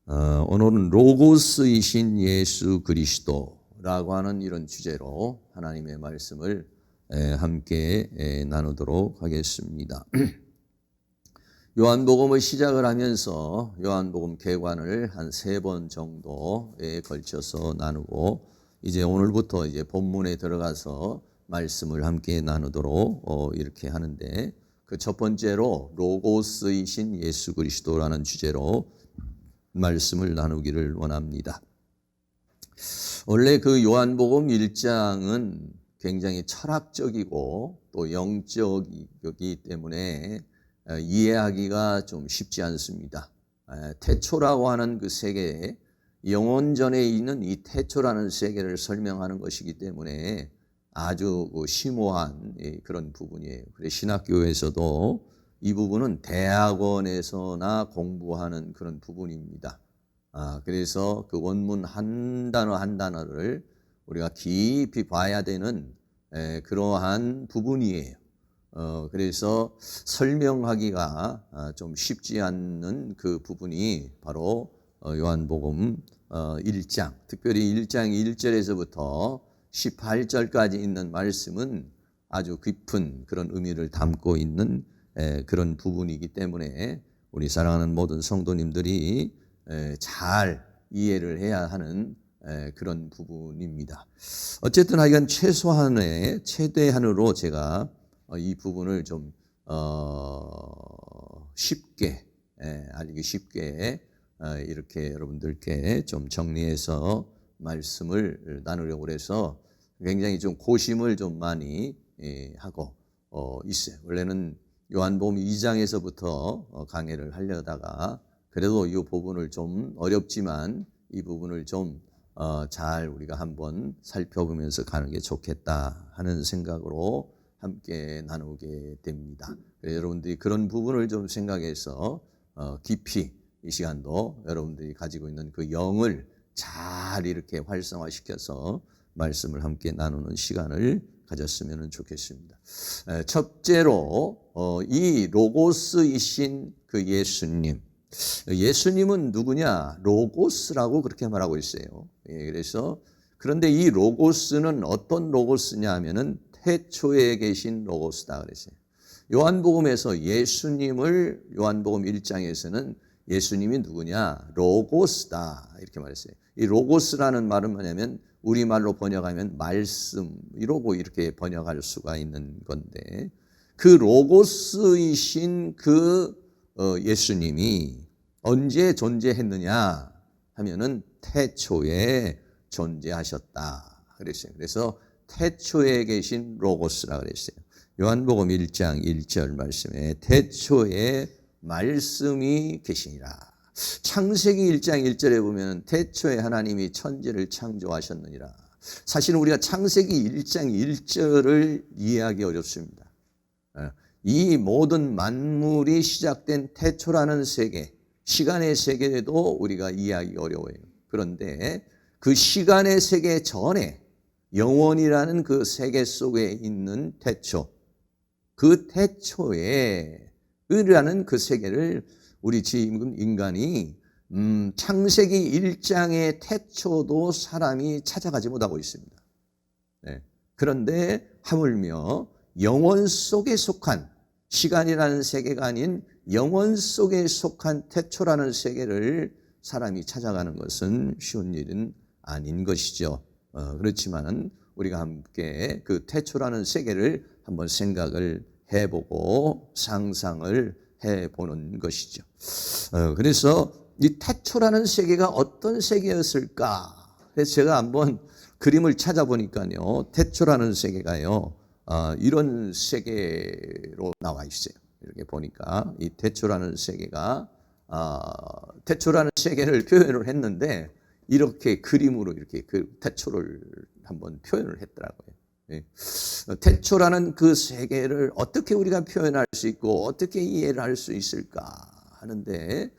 오늘은 로고스이신 예수 그리스도라고 하는 이런 주제로 하나님의 말씀을 함께 나누도록 하겠습니다. 요한복음을 시작을 하면서 요한복음 개관을 한 3번 정도에 걸쳐서 나누고 이제 오늘부터 이제 본문에 들어가서 말씀을 함께 나누도록 이렇게 하는데, 그 첫 번째로 로고스이신 예수 그리스도라는 주제로 말씀을 나누기를 원합니다. 원래 그 요한복음 1장은 굉장히 철학적이고 또 영적이기 때문에 이해하기가 좀 쉽지 않습니다. 태초라고 하는 그 세계, 영원전에 있는 이 태초라는 세계를 설명하는 것이기 때문에 아주 심오한 그런 부분이에요. 그래서 신학교에서도 이 부분은 대학원에서나 공부하는 그런 부분입니다. 그래서 그 원문 한 단어 한 단어를 우리가 깊이 봐야 되는 그러한 부분이에요. 그래서 설명하기가 좀 쉽지 않는 그 부분이 바로 요한복음 1장, 특별히 1장 1절에서부터 18절까지 있는 말씀은 아주 깊은 그런 의미를 담고 있는 그런 부분이기 때문에 우리 사랑하는 모든 성도님들이 잘 이해를 해야 하는 그런 부분입니다. 어쨌든 하여간 최대한으로 제가 이 부분을 좀 쉽게 알기 쉽게 이렇게 여러분들께 좀 정리해서 말씀을 나누려고 해서 굉장히 좀 고심을 좀 많이 하고 있어요. 원래는 요한복음 2장에서부터 강해를 하려다가 그래도 이 부분을 좀 어렵지만 이 부분을 좀 잘 우리가 한번 살펴보면서 가는 게 좋겠다 하는 생각으로 함께 나누게 됩니다. 여러분들이 그런 부분을 좀 생각해서 깊이 이 시간도 여러분들이 가지고 있는 그 영을 잘 이렇게 활성화시켜서 말씀을 함께 나누는 시간을 가졌으면 좋겠습니다. 첫째로 이 로고스이신 그 예수님은 누구냐? 로고스라고 그렇게 말하고 있어요. 그래서 그런데 이 로고스는 어떤 로고스냐 하면은 태초에 계신 로고스다 그랬어요. 요한복음에서 예수님을 요한복음 1장에서는 예수님이 누구냐? 로고스다 이렇게 말했어요. 이 로고스라는 말은 뭐냐면 우리말로 번역하면 말씀 이러고 이렇게 번역할 수가 있는 건데, 그 로고스이신 그 예수님이 언제 존재했느냐 하면은 태초에 존재하셨다 그랬어요. 그래서 태초에 계신 로고스라 그랬어요. 요한복음 1장 1절 말씀에 태초에 말씀이 계시니라. 창세기 1장 1절에 보면 태초에 하나님이 천지를 창조하셨느니라. 사실은 우리가 창세기 1장 1절을 이해하기 어렵습니다. 이 모든 만물이 시작된 태초라는 세계, 시간의 세계에도 우리가 이해하기 어려워요. 그런데 그 시간의 세계 전에 영원이라는 그 세계 속에 있는 태초, 그 태초에 의라는 그 세계를 우리 지금 인간이 창세기 1장의 태초도 사람이 찾아가지 못하고 있습니다. 그런데 하물며 영원 속에 속한, 시간이라는 세계가 아닌 영원 속에 속한 태초라는 세계를 사람이 찾아가는 것은 쉬운 일은 아닌 것이죠. 그렇지만은 우리가 함께 그 태초라는 세계를 한번 생각을 해보고 상상을 해보는 것이죠. 그래서 이 태초라는 세계가 어떤 세계였을까? 그래서 제가 한번 그림을 찾아보니까요, 태초라는 세계가요, 이런 세계로 나와 있어요. 이렇게 보니까 이 태초라는 세계가 태초라는 세계를 표현을 했는데 이렇게 그림으로 이렇게 그 태초를 한번 표현을 했더라고요. 태초라는 그 세계를 어떻게 우리가 표현할 수 있고 어떻게 이해를 할 수 있을까 하는데,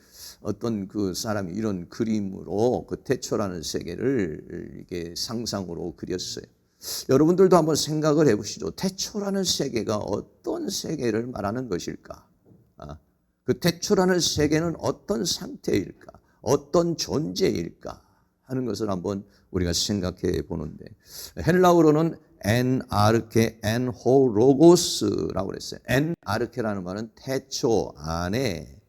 어떤 그 사람이 이런 그림으로 그 태초라는 세계를 이게 상상으로 그렸어요. 여러분들도 한번 생각을 해보시죠. 태초라는 세계가 어떤 세계를 말하는 것일까? 그 태초라는 세계는 어떤 상태일까? 어떤 존재일까 하는 것을 한번 우리가 생각해 보는데, 헬라어로는 엔아르케 엔호로고스라고 그랬어요. 엔아르케라는 말은 태초 안에,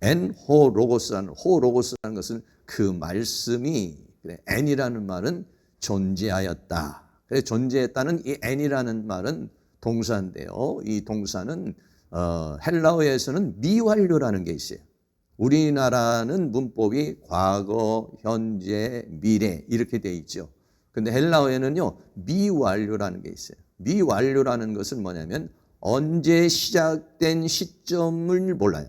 엔호로고스라는, 호로고스라는 것은 그 말씀이, 그래, 엔이라는 말은 존재하였다. 그래, 존재했다는 이 엔이라는 말은 동사인데요. 이 동사는 헬라어에서는 미완료라는 게 있어요. 우리나라는 문법이 과거, 현재, 미래 이렇게 돼 있죠. 근데 헬라어에는요, 미완료라는 게 있어요. 미완료라는 것은 뭐냐면 언제 시작된 시점을 몰라요.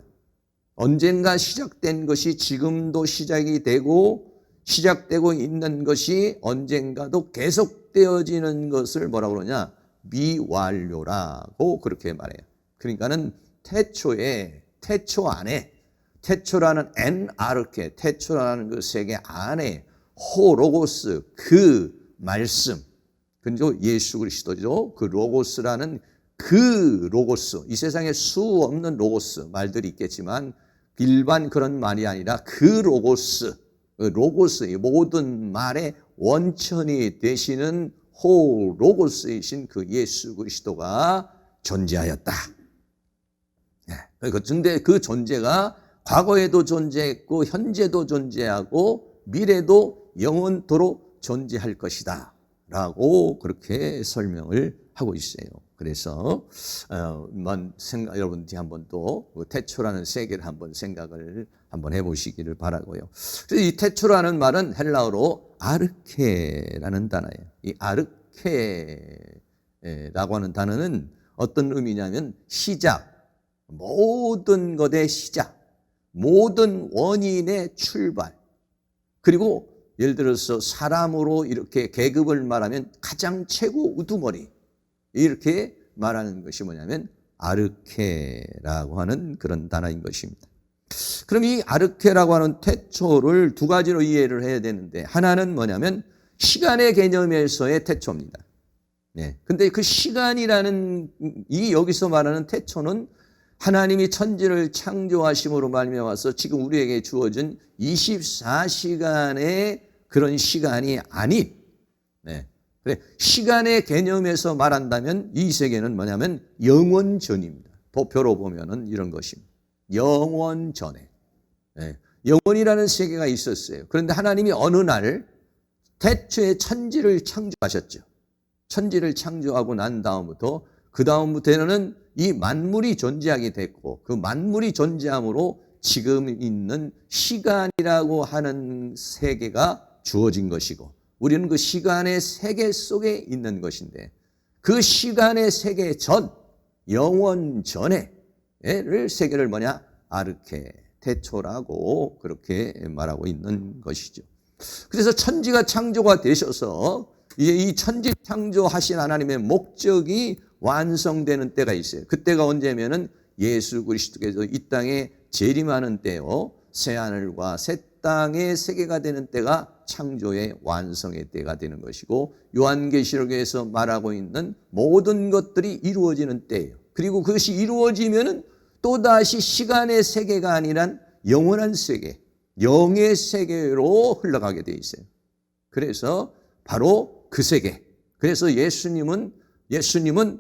언젠가 시작된 것이 지금도 시작이 되고 시작되고 있는 것이 언젠가도 계속되어지는 것을 뭐라고 그러냐? 미완료라고 그렇게 말해요. 그러니까는 태초에, 태초 안에, 태초라는 엔아르케, 태초라는 그 세계 안에 호로고스, 그 말씀, 그리고 예수 그리스도죠. 그 로고스라는 그 로고스, 이 세상에 수 없는 로고스 말들이 있겠지만 일반 그런 말이 아니라 그 로고스, 로고스의 모든 말의 원천이 되시는 호로고스이신 그 예수 그리스도가 존재하였다. 근데 그 존재가 과거에도 존재했고 현재도 존재하고 미래도 영원토록 존재할 것이다 라고 그렇게 설명을 하고 있어요. 그래서 여러분들이 한번 또 태초라는 세계를 한번 생각을 한번 해보시기를 바라고요. 그래서 이 태초라는 말은 헬라어로 아르케라는 단어예요. 이 아르케라고 하는 단어는 어떤 의미냐면 시작, 모든 것의 시작, 모든 원인의 출발, 그리고 예를 들어서 사람으로 이렇게 계급을 말하면 가장 최고 우두머리, 이렇게 말하는 것이 뭐냐면 아르케라고 하는 그런 단어인 것입니다. 그럼 이 아르케라고 하는 태초를 두 가지로 이해를 해야 되는데, 하나는 뭐냐면 시간의 개념에서의 태초입니다. 근데 그 시간이라는 이 여기서 말하는 태초는 하나님이 천지를 창조하심으로 말미암아서 지금 우리에게 주어진 24시간의 그런 시간이 아닌, 그래, 시간의 개념에서 말한다면 이 세계는 뭐냐면 영원전입니다. 도표로 보면은 이런 것입니다. 영원전에. 영원이라는 세계가 있었어요. 그런데 하나님이 어느 날 태초에 천지를 창조하셨죠. 천지를 창조하고 난 다음부터 그 다음부터는 이 만물이 존재하게 됐고, 그 만물이 존재함으로 지금 있는 시간이라고 하는 세계가 주어진 것이고, 우리는 그 시간의 세계 속에 있는 것인데, 그 시간의 세계 전, 영원 전에를 세계를 뭐냐? 아르케, 태초라고 그렇게 말하고 있는 것이죠. 그래서 천지가 창조가 되셔서 이 천지 창조하신 하나님의 목적이 완성되는 때가 있어요. 그때가 언제면은 예수 그리스도께서 이 땅에 재림하는 때요, 새 하늘과 새 땅의 세계가 되는 때가 창조의 완성의 때가 되는 것이고, 요한계시록에서 말하고 있는 모든 것들이 이루어지는 때예요. 그리고 그것이 이루어지면은 또다시 시간의 세계가 아니란 영원한 세계, 영의 세계로 흘러가게 돼 있어요. 그래서 바로 그 세계. 그래서 예수님은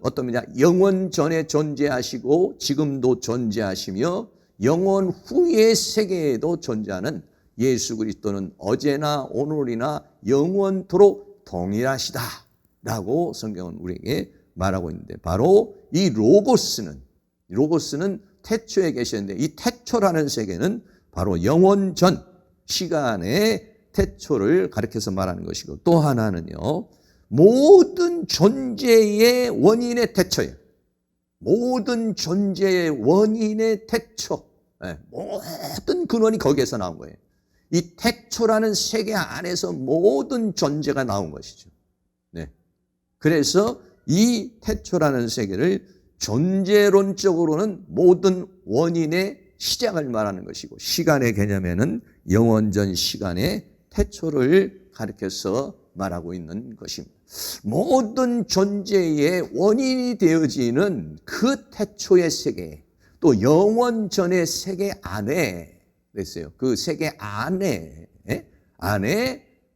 어떤 의미냐? 영원 전에 존재하시고 지금도 존재하시며 영원 후의 세계에도 존재하는 예수 그리스도는 어제나 오늘이나 영원토록 동일하시다라고 성경은 우리에게 말하고 있는데, 바로 이 로고스는 태초에 계셨는데, 이 태초라는 세계는 바로 영원 전 시간의 태초를 가리켜서 말하는 것이고, 또 하나는요, 모든 존재의 원인의 태초예요. 모든 존재의 원인의 태초, 모든 근원이 거기에서 나온 거예요. 이 태초라는 세계 안에서 모든 존재가 나온 것이죠. 그래서 이 태초라는 세계를 존재론적으로는 모든 원인의 시작을 말하는 것이고, 시간의 개념에는 영원전 시간의 태초를 가리켜서 말하고 있는 것입니다. 모든 존재의 원인이 되어지는 그 태초의 세계, 또 영원전의 세계 안에 그랬어요. 그 세계 안에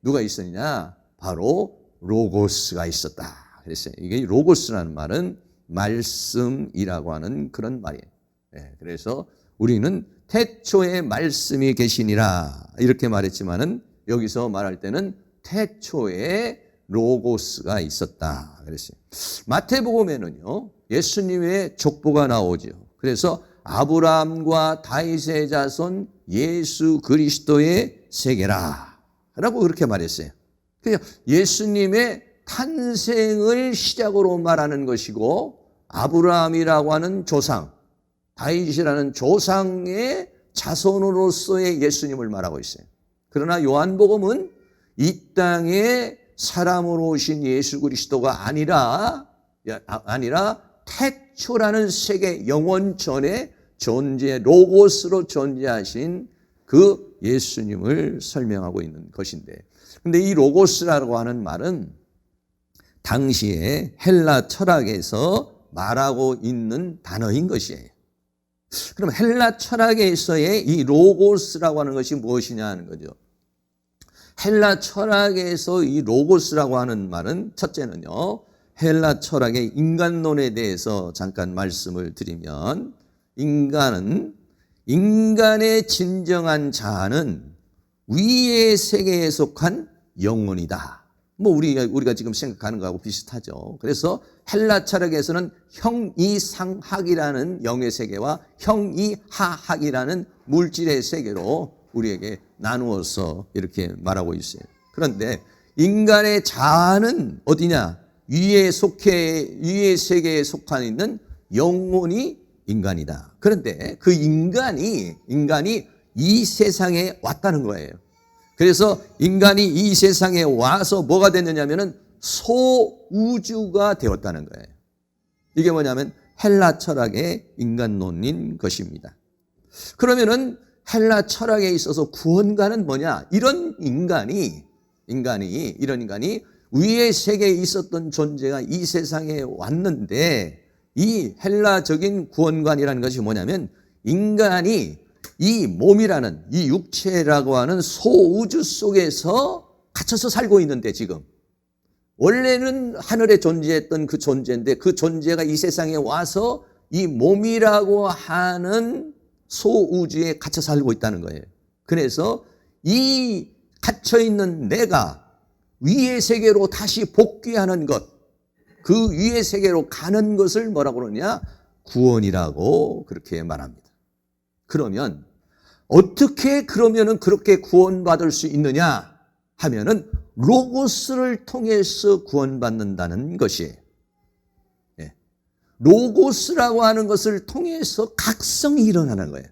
누가 있었냐? 바로 로고스가 있었다. 그랬어요. 이게 로고스라는 말은 말씀이라고 하는 그런 말이에요. 그래서 우리는 태초에 말씀이 계시니라 이렇게 말했지만은 여기서 말할 때는 태초에 로고스가 있었다 그랬어요. 마태복음에는요 예수님의 족보가 나오죠. 그래서 아브라함과 다윗의 자손 예수 그리스도의 세계라 라고 그렇게 말했어요. 그냥 예수님의 탄생을 시작으로 말하는 것이고 아브라함이라고 하는 조상, 다윗이라는 조상의 자손으로서의 예수님을 말하고 있어요. 그러나 요한복음은 이 땅에 사람으로 오신 예수 그리스도가 아니라 태초라는 세계 영원 전에 존재 로고스로 존재하신 그 예수님을 설명하고 있는 것인데, 근데 이 로고스라고 하는 말은 당시에 헬라 철학에서 말하고 있는 단어인 것이에요. 그럼 헬라 철학에서의 이 로고스라고 하는 것이 무엇이냐 하는 거죠. 헬라 철학에서 이 로고스라고 하는 말은 첫째는요, 헬라 철학의 인간론에 대해서 잠깐 말씀을 드리면, 인간의 진정한 자아는 위의 세계에 속한 영혼이다. 우리가 지금 생각하는 거하고 비슷하죠. 그래서 헬라 철학에서는 형이상학이라는 영의 세계와 형이하학이라는 물질의 세계로 우리에게 나누어서 이렇게 말하고 있어요. 그런데 인간의 자아는 어디냐? 위의 세계에 속한 있는 영혼이 인간이다. 그런데 그 인간이 이 세상에 왔다는 거예요. 그래서 인간이 이 세상에 와서 뭐가 됐느냐면은 소우주가 되었다는 거예요. 이게 뭐냐면 헬라 철학의 인간론인 것입니다. 그러면은 헬라 철학에 있어서 구원가는 뭐냐? 이런 인간이 위의 세계에 있었던 존재가 이 세상에 왔는데, 이 헬라적인 구원관이라는 것이 뭐냐면 인간이 이 몸이라는 이 육체라고 하는 소우주 속에서 갇혀서 살고 있는데, 지금 원래는 하늘에 존재했던 그 존재인데 그 존재가 이 세상에 와서 이 몸이라고 하는 소우주에 갇혀 살고 있다는 거예요. 그래서 이 갇혀있는 내가 위의 세계로 다시 복귀하는 것, 그 위의 세계로 가는 것을 뭐라고 그러냐? 구원이라고 그렇게 말합니다. 그러면 어떻게 그러면은 그렇게 구원받을 수 있느냐 하면은 로고스를 통해서 구원받는다는 것이에요. 로고스라고 하는 것을 통해서 각성이 일어나는 거예요.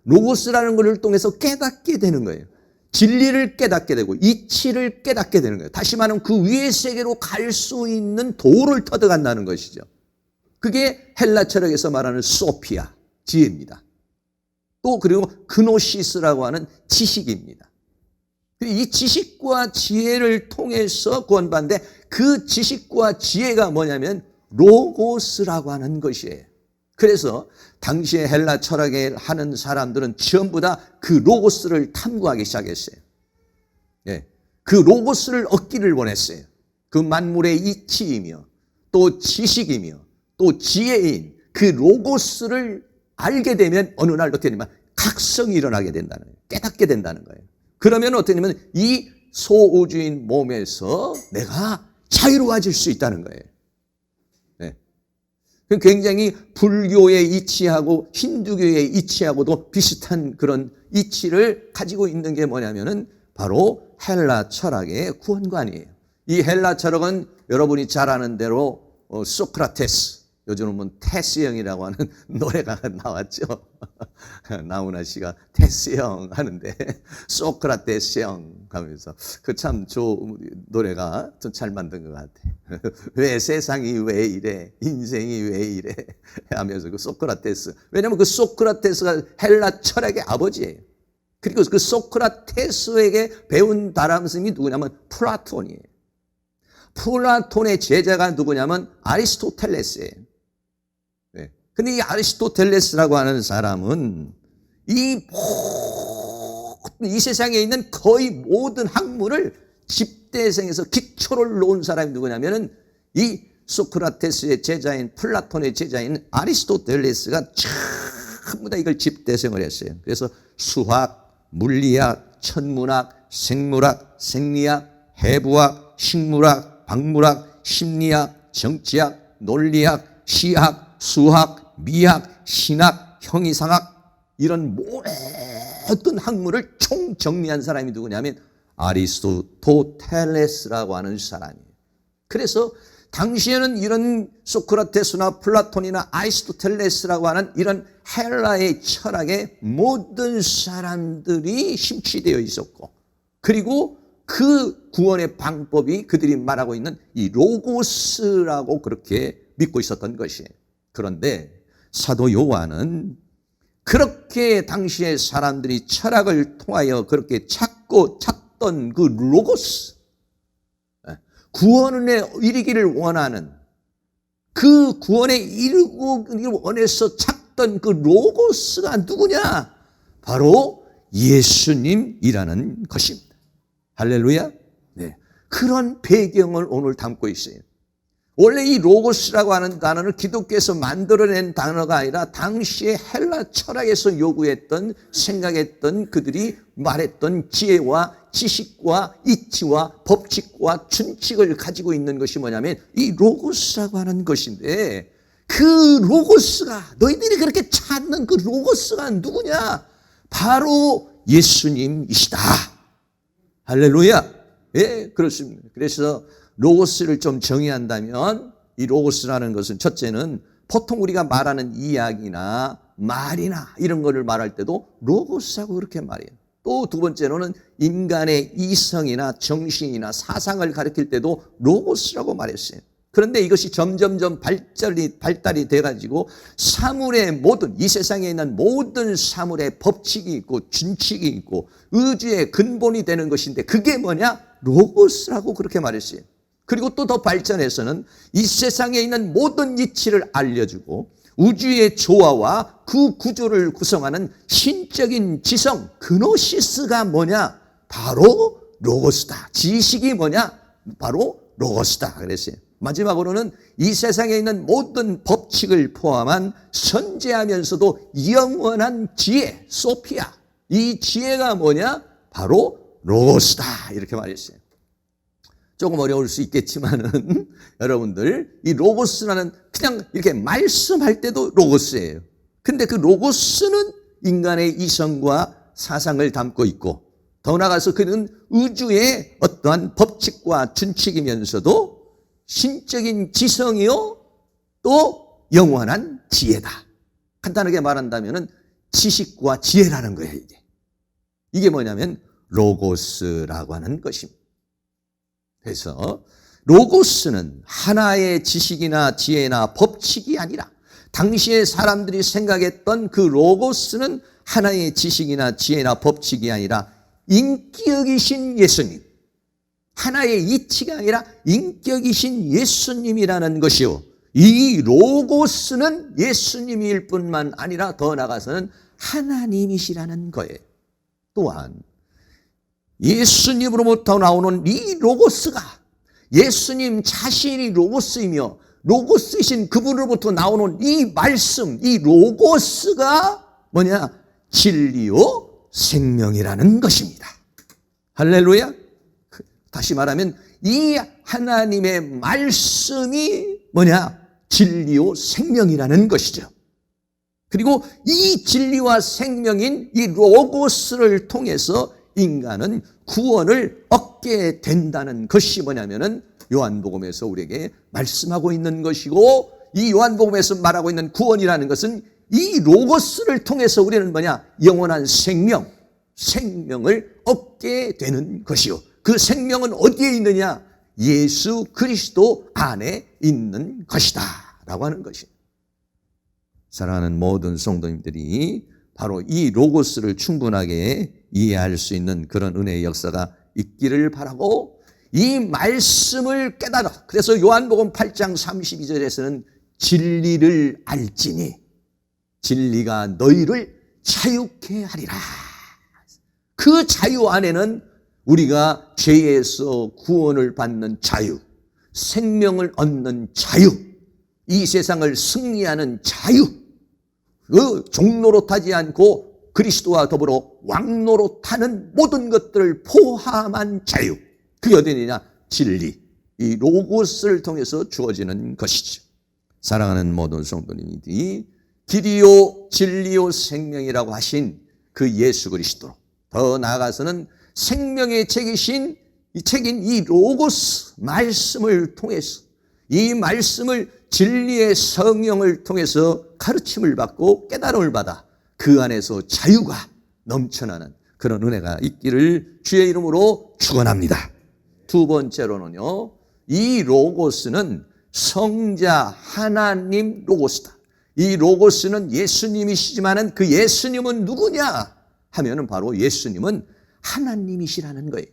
로고스라는 것을 통해서 깨닫게 되는 거예요. 진리를 깨닫게 되고 이치를 깨닫게 되는 거예요. 다시 말하면 그 위의 세계로 갈 수 있는 도를 터득한다는 것이죠. 그게 헬라 철학에서 말하는 소피아, 지혜입니다. 또 그리고 그노시스라고 하는 지식입니다. 이 지식과 지혜를 통해서 구원받는데, 그 지식과 지혜가 뭐냐면 로고스라고 하는 것이에요. 그래서 당시에 헬라 철학에 하는 사람들은 전부 다 그 로고스를 탐구하기 시작했어요. 그 로고스를 얻기를 원했어요. 그 만물의 이치이며 또 지식이며 또 지혜인 그 로고스를 알게 되면 어느 날 어떻게 되냐면 각성이 일어나게 된다는 거예요. 깨닫게 된다는 거예요. 그러면 어떻게 되냐면 이 소우주인 몸에서 내가 자유로워질 수 있다는 거예요. 굉장히 불교의 이치하고 힌두교의 이치하고도 비슷한 그런 이치를 가지고 있는 게 뭐냐면은 바로 헬라 철학의 구원관이에요. 이 헬라 철학은 여러분이 잘 아는 대로 소크라테스, 요즘은 테스형이라고 하는 노래가 나왔죠. 나훈아 씨가 테스형 하는데 소크라테스형 하면서 그 참 노래가 좀 잘 만든 것 같아. 왜 세상이 왜 이래, 인생이 왜 이래 하면서 그 소크라테스. 왜냐하면 그 소크라테스가 헬라 철학의 아버지예요. 그리고 그 소크라테스에게 배운 다람쥐이 누구냐면 플라톤이에요. 플라톤의 제자가 누구냐면 아리스토텔레스예요. 근데 이 아리스토텔레스라고 하는 사람은 이 이 세상에 있는 거의 모든 학문을 집대성에서 기초를 놓은 사람이 누구냐면은 이 소크라테스의 제자인 플라톤의 제자인 아리스토텔레스가 전부 다 이걸 집대성을 했어요. 그래서 수학, 물리학, 천문학, 생물학, 생리학, 해부학, 식물학, 박물학, 심리학, 정치학, 논리학, 시학, 수학, 미학, 신학, 형이상학 이런 모든 학문을 총정리한 사람이 누구냐면 아리스토텔레스라고 하는 사람이에요. 그래서 당시에는 이런 소크라테스나 플라톤이나 아리스토텔레스라고 하는 이런 헬라의 철학에 모든 사람들이 심취되어 있었고, 그리고 그 구원의 방법이 그들이 말하고 있는 이 로고스라고 그렇게 믿고 있었던 것이에요. 그런데 사도 요한은 그렇게 당시에 사람들이 철학을 통하여 그렇게 찾던 그 로고스, 구원에 이르기를 원하는, 그 구원에 이르기를 원해서 찾던 그 로고스가 누구냐? 바로 예수님이라는 것입니다. 할렐루야. 네. 그런 배경을 오늘 담고 있어요. 원래 이 로고스라고 하는 단어는 기독교에서 만들어낸 단어가 아니라 당시에 헬라 철학에서 요구했던, 생각했던, 그들이 말했던 지혜와 지식과 이치와 법칙과 준칙을 가지고 있는 것이 뭐냐면 이 로고스라고 하는 것인데, 그 로고스가, 너희들이 그렇게 찾는 그 로고스가 누구냐? 바로 예수님이시다. 할렐루야. 예, 그렇습니다. 그래서 로고스를 좀 정의한다면, 이 로고스라는 것은 첫째는 보통 우리가 말하는 이야기나 말이나 이런 거를 말할 때도 로고스하고 그렇게 말해요. 또 두 번째로는 인간의 이성이나 정신이나 사상을 가리킬 때도 로고스라고 말했어요. 그런데 이것이 점점점 발달이 돼가지고 사물의 모든, 이 세상에 있는 모든 사물의 법칙이 있고 준칙이 있고 의지의 근본이 되는 것인데, 그게 뭐냐? 로고스라고 그렇게 말했어요. 그리고 또 더 발전해서는 이 세상에 있는 모든 이치를 알려주고 우주의 조화와 그 구조를 구성하는 신적인 지성, 그노시스가 뭐냐? 바로 로고스다. 지식이 뭐냐? 바로 로고스다. 그랬어요. 마지막으로는 이 세상에 있는 모든 법칙을 포함한 선재하면서도 영원한 지혜, 소피아. 이 지혜가 뭐냐? 바로 로고스다. 이렇게 말했어요. 조금 어려울 수 있겠지만은 여러분들, 이 로고스라는 그냥 이렇게 말씀할 때도 로고스예요. 근데 그 로고스는 인간의 이성과 사상을 담고 있고, 더 나아가서 그는 우주의 어떠한 법칙과 준칙이면서도 신적인 지성이요 또 영원한 지혜다. 간단하게 말한다면은 지식과 지혜라는 거예요. 이게 뭐냐면 로고스라고 하는 것입니다. 그래서 로고스는 하나의 지식이나 지혜나 법칙이 아니라, 당시에 사람들이 생각했던 그 로고스는 하나의 지식이나 지혜나 법칙이 아니라 인격이신 예수님, 하나의 이치가 아니라 인격이신 예수님이라는 것이요, 이 로고스는 예수님일 뿐만 아니라 더 나아가서는 하나님이시라는 거예요. 또한 예수님으로부터 나오는 이 로고스가, 예수님 자신이 로고스이며 로고스이신 그분으로부터 나오는 이 말씀, 이 로고스가 뭐냐? 진리요 생명이라는 것입니다. 할렐루야. 다시 말하면 이 하나님의 말씀이 뭐냐? 진리요 생명이라는 것이죠. 그리고 이 진리와 생명인 이 로고스를 통해서 인간은 구원을 얻게 된다는 것이 뭐냐면은 요한복음에서 우리에게 말씀하고 있는 것이고, 이 요한복음에서 말하고 있는 구원이라는 것은 이 로고스를 통해서 우리는 뭐냐? 영원한 생명을 얻게 되는 것이요, 그 생명은 어디에 있느냐? 예수 그리스도 안에 있는 것이다 라고 하는 것입니다. 사랑하는 모든 성도님들이 바로 이 로고스를 충분하게 이해할 수 있는 그런 은혜의 역사가 있기를 바라고, 이 말씀을 깨달아, 그래서 요한복음 8장 32절에서는 진리를 알지니 진리가 너희를 자유케 하리라. 그 그 자유 안에는 우리가 죄에서 구원을 받는 자유, 생명을 얻는 자유, 이 세상을 승리하는 자유, 그 종노릇하지 않고 그리스도와 더불어 왕노릇하는 모든 것들을 포함한 자유, 그게 어디 있느냐? 진리, 이 로고스를 통해서 주어지는 것이죠. 사랑하는 모든 성도님들이 길이요 진리요 생명이라고 하신 그 예수 그리스도로, 더 나아가서는 생명의 책이신 이 책인 이 로고스 말씀을 통해서, 이 말씀을 진리의 성령을 통해서 가르침을 받고 깨달음을 받아 그 안에서 자유가 넘쳐나는 그런 은혜가 있기를 주의 이름으로 축원합니다. 두 번째로는요, 이 로고스는 성자 하나님 로고스다. 이 로고스는 예수님이시지만은 그 예수님은 누구냐 하면은 바로 예수님은 하나님이시라는 거예요.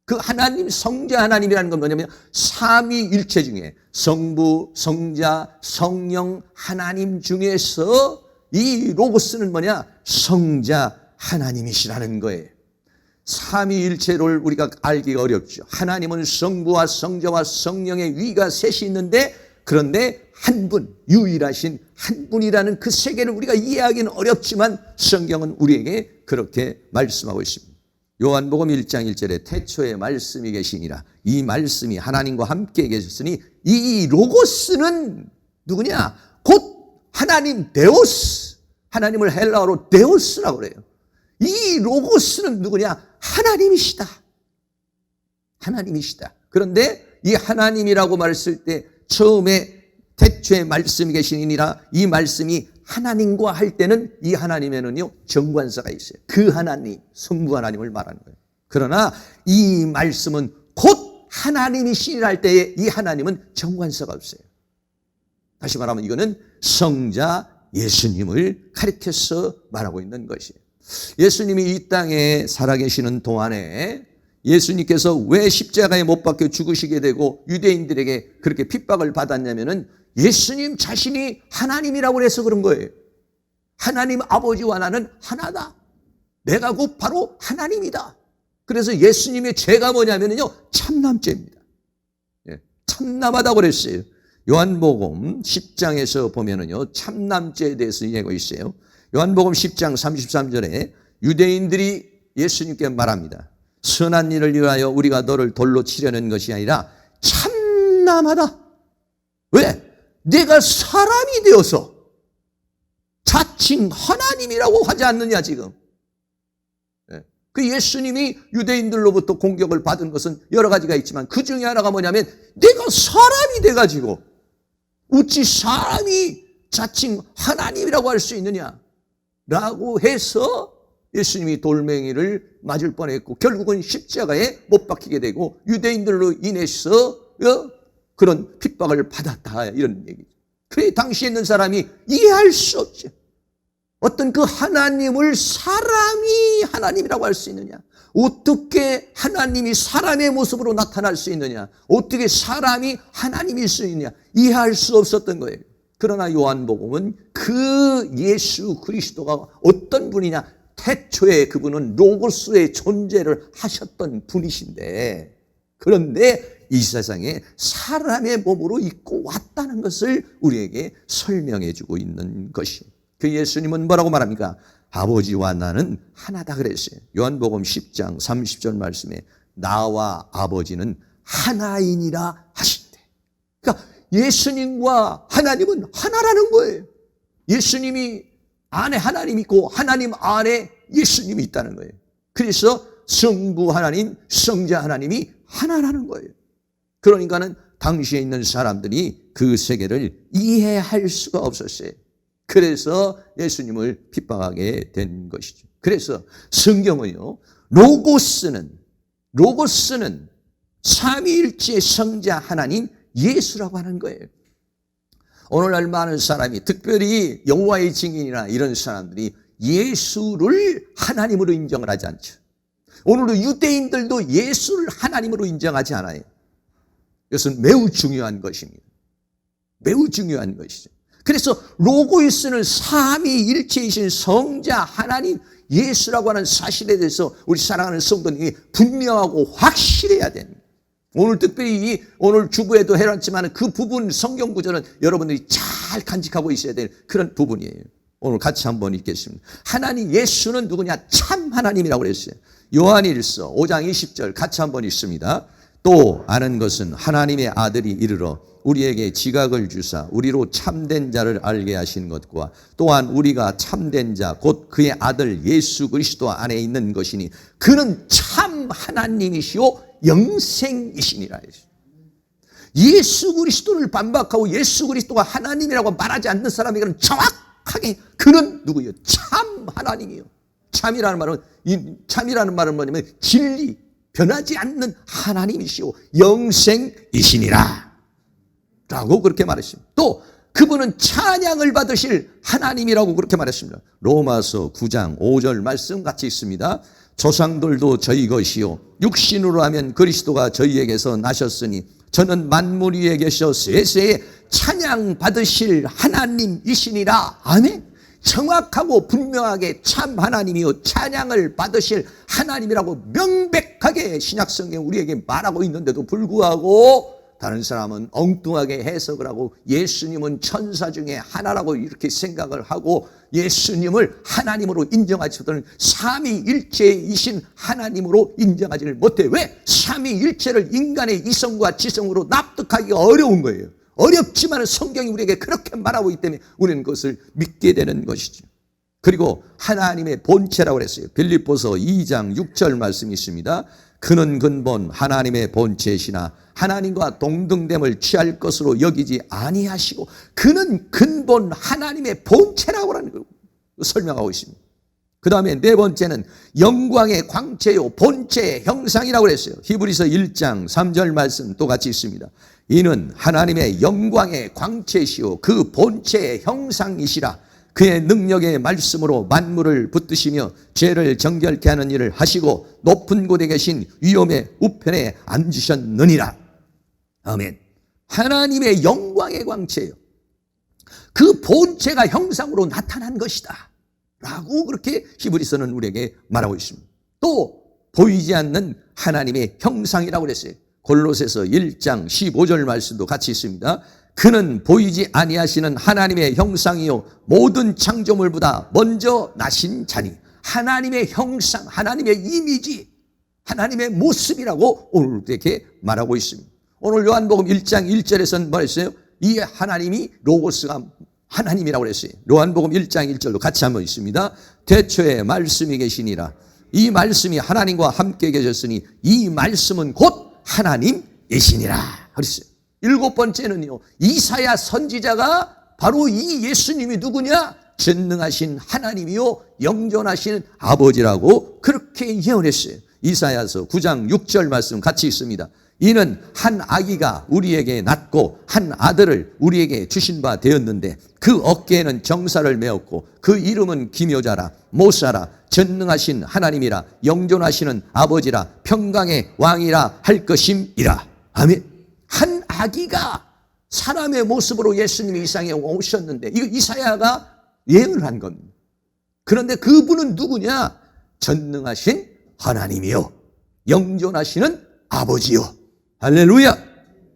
그 하나님, 성자 하나님이라는 건 뭐냐면 삼위일체 중에 성부, 성자, 성령 하나님 중에서 이 로고스는 뭐냐? 성자 하나님이시라는 거예요. 삼위일체를 우리가 알기가 어렵죠. 하나님은 성부와 성자와 성령의 위가 셋이 있는데, 그런데 한 분, 유일하신 한 분이라는 그 세계를 우리가 이해하기는 어렵지만 성경은 우리에게 그렇게 말씀하고 있습니다. 요한복음 1장 1절에 태초에 말씀이 계시니라. 이 말씀이 하나님과 함께 계셨으니 이 로고스는 누구냐? 곧 하나님 데오스. 하나님을 헬라어로 데오스라고 그래요. 이 로고스는 누구냐? 하나님이시다. 하나님이시다. 그런데 이 하나님이라고 말했을 때 처음에 태초에 말씀이 계시니라, 이 말씀이 하나님과 할 때는 이 하나님에는요 정관사가 있어요. 그 하나님, 성부 하나님을 말하는 거예요. 그러나 이 말씀은 곧 하나님이시라 할 때에 이 하나님은 정관사가 없어요. 다시 말하면 이거는 성자 예수님을 가리켜서 말하고 있는 것이에요. 예수님이 이 땅에 살아계시는 동안에 예수님께서 왜 십자가에 못 박혀 죽으시게 되고 유대인들에게 그렇게 핍박을 받았냐면은 예수님 자신이 하나님이라고 해서 그런 거예요. 하나님 아버지와 나는 하나다. 내가 곧 바로 하나님이다. 그래서 예수님의 죄가 뭐냐면요 참남죄입니다. 참남하다고 그랬어요. 요한복음 10장에서 보면은요 참남죄에 대해서 얘기하고 있어요. 요한복음 10장 33절에 유대인들이 예수님께 말합니다. 선한 일을 위하여 우리가 너를 돌로 치려는 것이 아니라 참남하다. 왜? 내가 사람이 되어서 자칭 하나님이라고 하지 않느냐 지금. 그 예수님이 유대인들로부터 공격을 받은 것은 여러 가지가 있지만 그 중에 하나가 뭐냐면 내가 사람이 돼가지고 어찌 사람이 자칭 하나님이라고 할 수 있느냐 라고 해서 예수님이 돌멩이를 맞을 뻔했고 결국은 십자가에 못 박히게 되고 유대인들로 인해서 그런 핍박을 받았다 이런 얘기죠. 그래 당시에 있는 사람이 이해할 수 없죠. 어떤 그 하나님을 사람이 하나님이라고 할 수 있느냐? 어떻게 하나님이 사람의 모습으로 나타날 수 있느냐? 어떻게 사람이 하나님일 수 있느냐? 이해할 수 없었던 거예요. 그러나 요한복음은 그 예수 그리스도가 어떤 분이냐? 태초에 그분은 로고스의 존재를 하셨던 분이신데, 그런데 이 세상에 사람의 몸으로 입고 왔다는 것을 우리에게 설명해 주고 있는 것이에요. 그 예수님은 뭐라고 말합니까? 아버지와 나는 하나다 그랬어요. 요한복음 10장 30절 말씀에 나와 아버지는 하나이니라 하신대. 그러니까 예수님과 하나님은 하나라는 거예요. 예수님이 안에 하나님이 있고 하나님 안에 예수님이 있다는 거예요. 그래서 성부 하나님, 성자 하나님이 하나라는 거예요. 그러니까는 당시에 있는 사람들이 그 세계를 이해할 수가 없었어요. 그래서 예수님을 핍박하게 된 것이죠. 그래서 성경은요, 로고스는 삼위일체 성자 하나님 예수라고 하는 거예요. 오늘날 많은 사람이 특별히 여호와의 증인이나 이런 사람들이 예수를 하나님으로 인정을 하지 않죠. 오늘도 유대인들도 예수를 하나님으로 인정하지 않아요. 이것은 매우 중요한 것입니다. 매우 중요한 것이죠. 그래서 로고이스는 삼위일체이신 성자 하나님 예수라고 하는 사실에 대해서 우리 사랑하는 성도님이 분명하고 확실해야 됩니다. 오늘 특별히 오늘 주부에도 해놨지만 그 부분 성경 구절은 여러분들이 잘 간직하고 있어야 될 그런 부분이에요. 오늘 같이 한번 읽겠습니다. 하나님 예수는 누구냐? 참 하나님이라고 그랬어요. 요한일서 5장 20절 같이 한번 읽습니다. 또 아는 것은 하나님의 아들이 이르러 우리에게 지각을 주사 우리로 참된 자를 알게 하신 것과 또한 우리가 참된 자 곧 그의 아들 예수 그리스도 안에 있는 것이니 그는 참 하나님이시오 영생이시니라. 예수 그리스도를 반박하고 예수 그리스도가 하나님이라고 말하지 않는 사람에게는 정확하게 그는 누구예요? 참 하나님이요. 참이라는 말은 뭐냐면 진리, 변하지 않는 하나님이시오 영생이시니라 라고 그렇게 말했습니다. 또 그분은 찬양을 받으실 하나님이라고 그렇게 말했습니다. 로마서 9장 5절 말씀 같이 있습니다. 조상들도 저희 것이요 육신으로 하면 그리스도가 저희에게서 나셨으니 저는 만물 위에 계셔 세세에 찬양 받으실 하나님이시니라. 아멘. 정확하고 분명하게 참 하나님이요 찬양을 받으실 하나님이라고 명백하게 신약성경 우리에게 말하고 있는데도 불구하고 다른 사람은 엉뚱하게 해석을 하고 예수님은 천사 중에 하나라고 이렇게 생각을 하고 예수님을 하나님으로 인정하지 못하는 삼위일체이신 하나님으로 인정하지를 못해. 왜? 삼위일체를 인간의 이성과 지성으로 납득하기가 어려운 거예요. 어렵지만 성경이 우리에게 그렇게 말하고 있기 때문에 우리는 그것을 믿게 되는 것이죠. 그리고 하나님의 본체라고 그랬어요. 빌립보서 2장 6절 말씀이 있습니다. 그는 근본 하나님의 본체시나 하나님과 동등됨을 취할 것으로 여기지 아니하시고 그는 근본 하나님의 본체라고 하는 걸 설명하고 있습니다. 그 다음에 네 번째는 영광의 광채요 본체의 형상이라고 그랬어요. 히브리서 1장 3절 말씀 또 같이 있습니다. 이는 하나님의 영광의 광채시요 그 본체의 형상이시라. 그의 능력의 말씀으로 만물을 붙드시며 죄를 정결케 하는 일을 하시고 높은 곳에 계신 위엄의 우편에 앉으셨느니라. 아멘. 하나님의 영광의 광채요 그 본체가 형상으로 나타난 것이다 라고 그렇게 히브리서는 우리에게 말하고 있습니다. 또 보이지 않는 하나님의 형상이라고 그랬어요. 골로새서 1장 15절 말씀도 같이 있습니다. 그는 보이지 아니하시는 하나님의 형상이요 모든 창조물보다 먼저 나신 자니 하나님의 형상, 하나님의 이미지, 하나님의 모습이라고 오늘 이렇게 말하고 있습니다. 오늘 요한복음 1장 1절에서는 뭐랬어요? 이 하나님이 로고스가 하나님이라고 그랬어요. 요한복음 1장 1절도 같이 한번 있습니다. 태초에 말씀이 계시니라. 이 말씀이 하나님과 함께 계셨으니 이 말씀은 곧 하나님이시니라 그랬어요. 일곱 번째는요, 이사야 선지자가 바로 이 예수님이 누구냐? 전능하신 하나님이요 영존하신 아버지라고 그렇게 예언했어요. 이사야서 9장 6절 말씀 같이 있습니다. 이는 한 아기가 우리에게 낳고 한 아들을 우리에게 주신 바 되었는데 그 어깨에는 정사를 메었고 그 이름은 기묘자라 모사라 전능하신 하나님이라 영존하시는 아버지라 평강의 왕이라 할 것임이라. 아멘. 한 아기가 사람의 모습으로 예수님이 이 세상에 오셨는데 이거 이사야가 예언을 한 겁니다. 그런데 그분은 누구냐? 전능하신 하나님이요 영존하시는 아버지요. 할렐루야.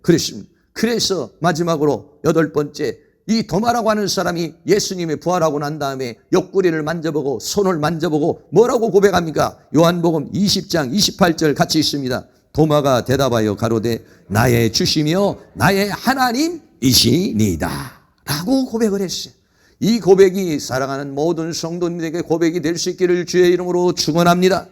그랬습니다. 그래서 마지막으로 여덟 번째, 이 도마라고 하는 사람이 예수님이 부활하고 난 다음에 옆구리를 만져보고 손을 만져보고 뭐라고 고백합니까? 요한복음 20장 28절 같이 있습니다. 도마가 대답하여 가로되 나의 주시며 나의 하나님이시니이다 라고 고백을 했어요. 이 고백이 사랑하는 모든 성도님에게 고백이 될 수 있기를 주의 이름으로 축원합니다.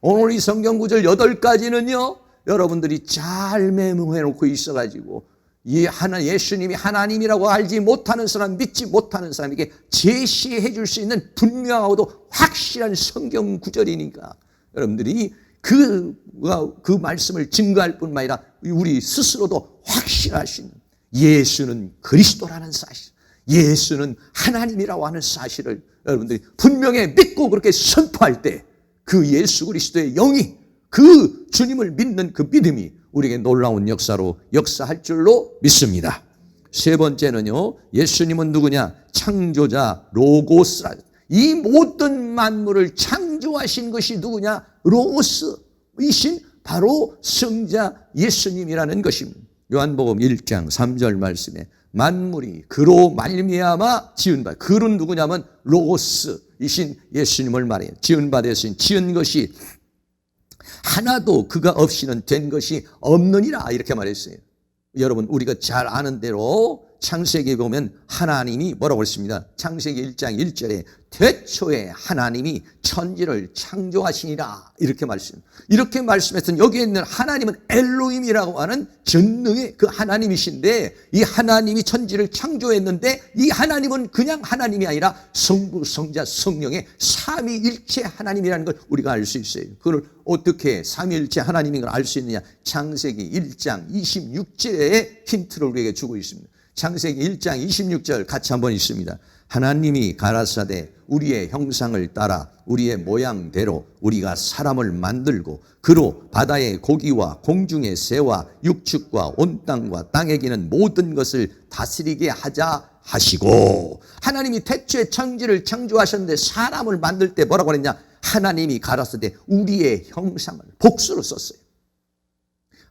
오늘 이 성경 구절 8가지는요 여러분들이 잘 메모해 놓고 있어가지고 이 예수님이 하나님이라고 알지 못하는 사람, 믿지 못하는 사람에게 제시해 줄 수 있는 분명하고도 확실한 성경 구절이니까 여러분들이 그 말씀을 증거할 뿐만 아니라 우리 스스로도 확실할 수 있는 예수는 그리스도라는 사실, 예수는 하나님이라고 하는 사실을 여러분들이 분명히 믿고 그렇게 선포할 때 그 예수 그리스도의 영이 그 주님을 믿는 그 믿음이 우리에게 놀라운 역사로 역사할 줄로 믿습니다. 세 번째는요, 예수님은 누구냐? 창조자 로고스라. 이 모든 만물을 창조하신 것이 누구냐? 로고스이신 바로 성자 예수님이라는 것입니다. 요한복음 1장 3절 말씀에 만물이 그로 말미암아 지은 바, 그는 누구냐면 로고스이신 예수님을 말해요. 지은 바 되신, 지은 것이 하나도 그가 없이는 된 것이 없느니라, 이렇게 말했어요. 여러분, 우리가 잘 아는 대로 창세기에 보면 하나님이 뭐라고 했습니다. 창세기 1장 1절에 태초에 하나님이 천지를 창조하시니라, 이렇게 말씀했던, 여기에 있는 하나님은 엘로힘이라고 하는 전능의 그 하나님이신데, 이 하나님이 천지를 창조했는데 이 하나님은 그냥 하나님이 아니라 성부, 성자, 성령의 삼위일체 하나님이라는 걸 우리가 알 수 있어요. 그걸 어떻게 삼위일체 하나님인 걸 알 수 있느냐? 창세기 1장 26절에 힌트를 우리에게 주고 있습니다. 창세기 1장 26절 같이 한번 읽습니다. 하나님이 가라사대 우리의 형상을 따라 우리의 모양대로 우리가 사람을 만들고 그로 바다의 고기와 공중의 새와 육축과 온 땅과 땅에 기는 모든 것을 다스리게 하자 하시고, 하나님이 태초에 천지를 창조하셨는데 사람을 만들 때 뭐라고 그랬냐? 하나님이 가라사대 우리의 형상을, 복수로 썼어요.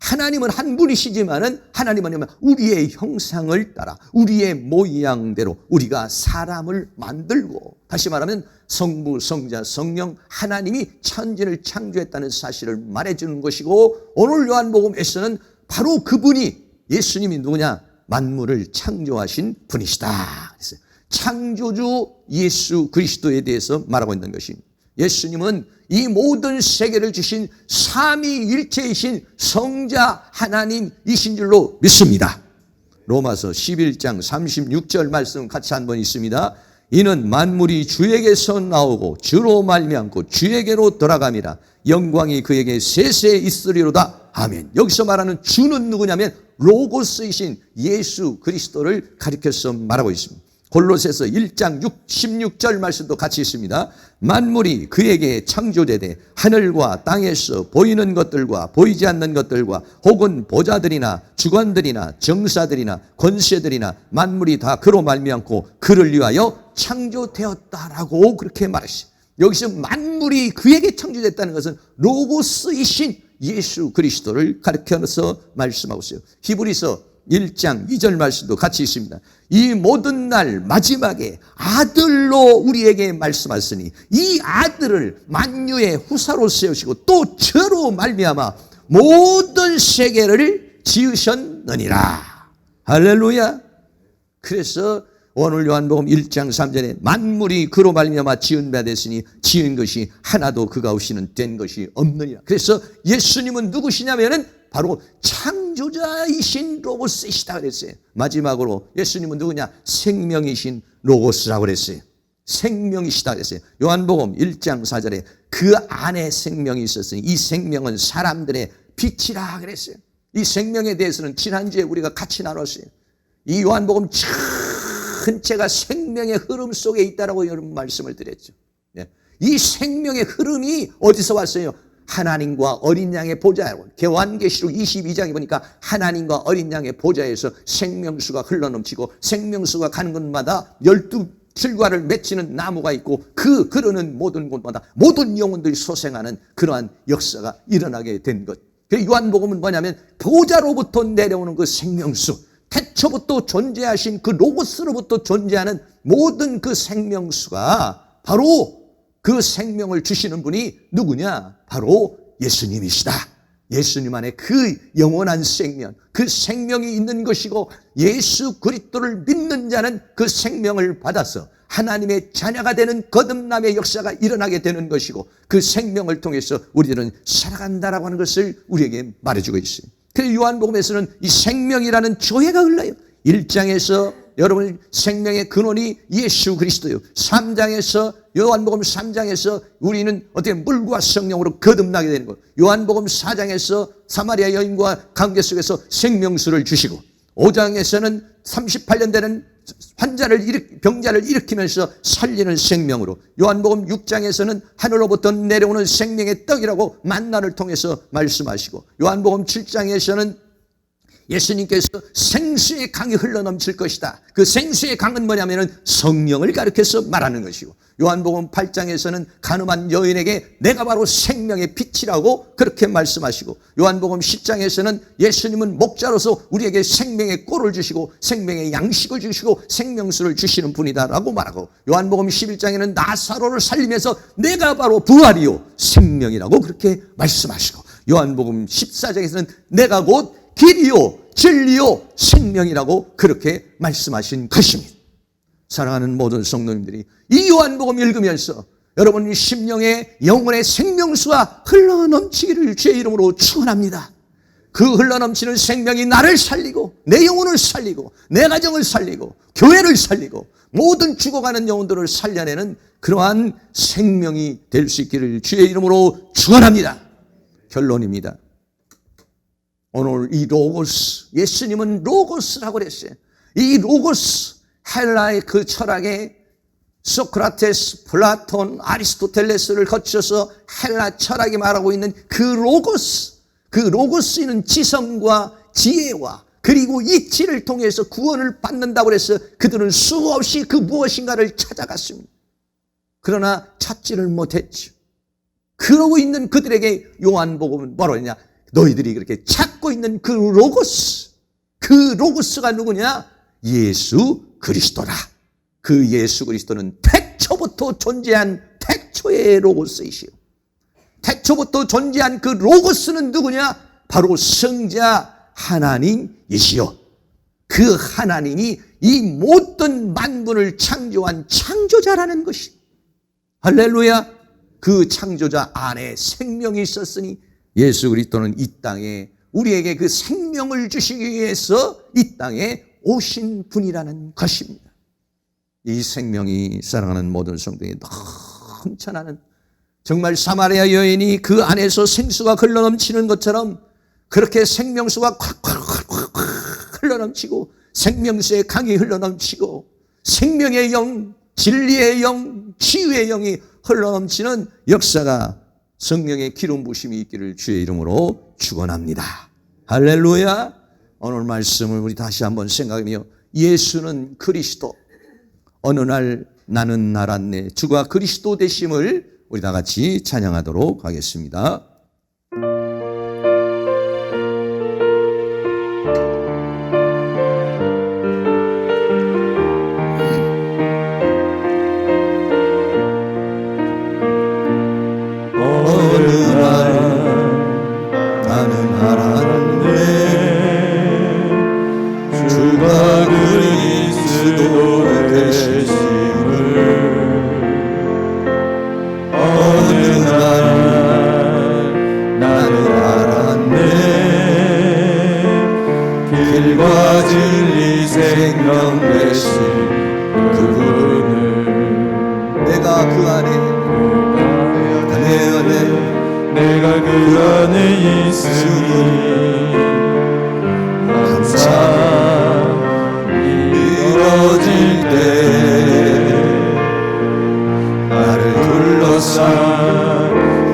하나님은 한 분이시지만은 하나님은 우리의 형상을 따라 우리의 모양대로 우리가 사람을 만들고, 다시 말하면 성부, 성자, 성령 하나님이 천지를 창조했다는 사실을 말해주는 것이고, 오늘 요한복음에서는 바로 그분이, 예수님이 누구냐? 만물을 창조하신 분이시다. 창조주 예수 그리스도에 대해서 말하고 있는 것입니다. 예수님은 이 모든 세계를 주신 삼위일체이신 성자 하나님이신 줄로 믿습니다. 로마서 11장 36절 말씀 같이 한번 있습니다. 이는 만물이 주에게서 나오고 주로 말미암고 주에게로 돌아감이라. 영광이 그에게 세세 있으리로다. 아멘. 여기서 말하는 주는 누구냐면 로고스이신 예수 그리스도를 가리켜서 말하고 있습니다. 골로새서 1장 16절 말씀도 같이 있습니다. 만물이 그에게 창조되되 하늘과 땅에서 보이는 것들과 보이지 않는 것들과 혹은 보좌들이나 주관들이나 정사들이나 권세들이나 만물이 다 그로 말미암고 그를 위하여 창조되었다라고 그렇게 말했어요. 여기서 만물이 그에게 창조됐다는 것은 로고스이신 예수 그리스도를 가리켜서 말씀하고 있어요. 히브리서 1장 2절 말씀도 같이 있습니다. 이 모든 날 마지막에 아들로 우리에게 말씀하시니 이 아들을 만유의 후사로 세우시고 또 저로 말미암아 모든 세계를 지으셨느니라. 할렐루야. 그래서 오늘 요한복음 1장 3절에 만물이 그로 말미암아 지은 바 됐으니 지은 것이 하나도 그가 없이는 된 것이 없느니라. 그래서 예수님은 누구시냐면은 바로 창조자이신 로고스이시다 그랬어요. 마지막으로 예수님은 누구냐? 생명이신 로고스라고 그랬어요. 생명이시다 그랬어요. 요한복음 1장 4절에 그 안에 생명이 있었으니 이 생명은 사람들의 빛이라 그랬어요. 이 생명에 대해서는 지난주에 우리가 같이 나눴어요. 이 요한복음 전체가 생명의 흐름 속에 있다라고 여러분 말씀을 드렸죠. 이 생명의 흐름이 어디서 왔어요? 하나님과 어린 양의 보좌. 요한계시록 22장에 보니까 하나님과 어린 양의 보좌에서 생명수가 흘러넘치고 생명수가 가는 곳마다 12실과를 맺히는 나무가 있고 그 흐르는 모든 곳마다 모든 영혼들이 소생하는 그러한 역사가 일어나게 된 것. 요한복음은 뭐냐면 보좌로부터 내려오는 그 생명수, 태초부터 존재하신 그 로고스로부터 존재하는 모든 그 생명수가 바로 그 생명을 주시는 분이 누구냐? 바로 예수님이시다. 예수님 안에 그 영원한 생명, 그 생명이 있는 것이고 예수 그리스도를 믿는 자는 그 생명을 받아서 하나님의 자녀가 되는 거듭남의 역사가 일어나게 되는 것이고 그 생명을 통해서 우리들은 살아간다라고 하는 것을 우리에게 말해주고 있어요. 그래서 요한복음에서는 이 생명이라는 조회가 흘러요. 1장에서 여러분 생명의 근원이 예수 그리스도요. 3장에서 요한복음 3장에서 우리는 어떻게 물과 성령으로 거듭나게 되는 것. 요한복음 4장에서 사마리아 여인과 관계 속에서 생명수를 주시고 5장에서는 38년 되는 병자를 일으키면서 살리는 생명으로, 요한복음 6장에서는 하늘로부터 내려오는 생명의 떡이라고 만나를 통해서 말씀하시고, 요한복음 7장에서는 예수님께서 생수의 강이 흘러넘칠 것이다. 그 생수의 강은 뭐냐면은 성령을 가리켜서 말하는 것이고, 요한복음 8장에서는 가늠한 여인에게 내가 바로 생명의 빛이라고 그렇게 말씀하시고, 요한복음 10장에서는 예수님은 목자로서 우리에게 생명의 꼴을 주시고 생명의 양식을 주시고 생명수를 주시는 분이다라고 말하고, 요한복음 11장에는 나사로를 살리면서 내가 바로 부활이요 생명이라고 그렇게 말씀하시고, 요한복음 14장에서는 내가 곧 길이요 진리요 생명이라고 그렇게 말씀하신 것입니다. 사랑하는 모든 성도님들이 이 요한복음 읽으면서 여러분 심령의 영혼의 생명수가 흘러넘치기를 주의 이름으로 축원합니다. 그 흘러넘치는 생명이 나를 살리고 내 영혼을 살리고 내 가정을 살리고 교회를 살리고 모든 죽어가는 영혼들을 살려내는 그러한 생명이 될 수 있기를 주의 이름으로 축원합니다. 결론입니다. 오늘 이 로고스, 예수님은 로고스라고 그랬어요. 이 로고스, 헬라의 그 철학에 소크라테스, 플라톤, 아리스토텔레스를 거쳐서 헬라 철학이 말하고 있는 그 로고스는 지성과 지혜와 그리고 이치를 통해서 구원을 받는다고 해서 그들은 수없이 그 무엇인가를 찾아갔습니다. 그러나 찾지를 못했죠. 그러고 있는 그들에게 요한복음은 뭐라고 했냐? 너희들이 그렇게 찾고 있는 그 로고스가 누구냐? 예수 그리스도라. 그 예수 그리스도는 태초부터 존재한 태초의 로고스이시오. 태초부터 존재한 그 로고스는 누구냐? 바로 성자 하나님이시오. 그 하나님이 이 모든 만물을 창조한 창조자라는 것이. 할렐루야. 그 창조자 안에 생명이 있었으니 예수 그리스도는 이 땅에 우리에게 그 생명을 주시기 위해서 이 땅에 오신 분이라는 것입니다. 이 생명이 사랑하는 모든 성도에 넘쳐나는, 정말 사마리아 여인이 그 안에서 생수가 흘러넘치는 것처럼 그렇게 생명수가 콱콱콱콱 흘러넘치고 생명수의 강이 흘러넘치고 생명의 영, 진리의 영, 치유의 영이 흘러넘치는 역사가 성령의 기름 부심이 있기를 주의 이름으로 축원합니다. 할렐루야. 오늘 말씀을 우리 다시 한번 생각하며, 예수는 그리스도, 어느 날 나는 알았네, 주가 그리스도 되심을 우리 다 같이 찬양하도록 하겠습니다. 내가 그 안에 있으니 항상 이뤄질 때 나를 둘러싼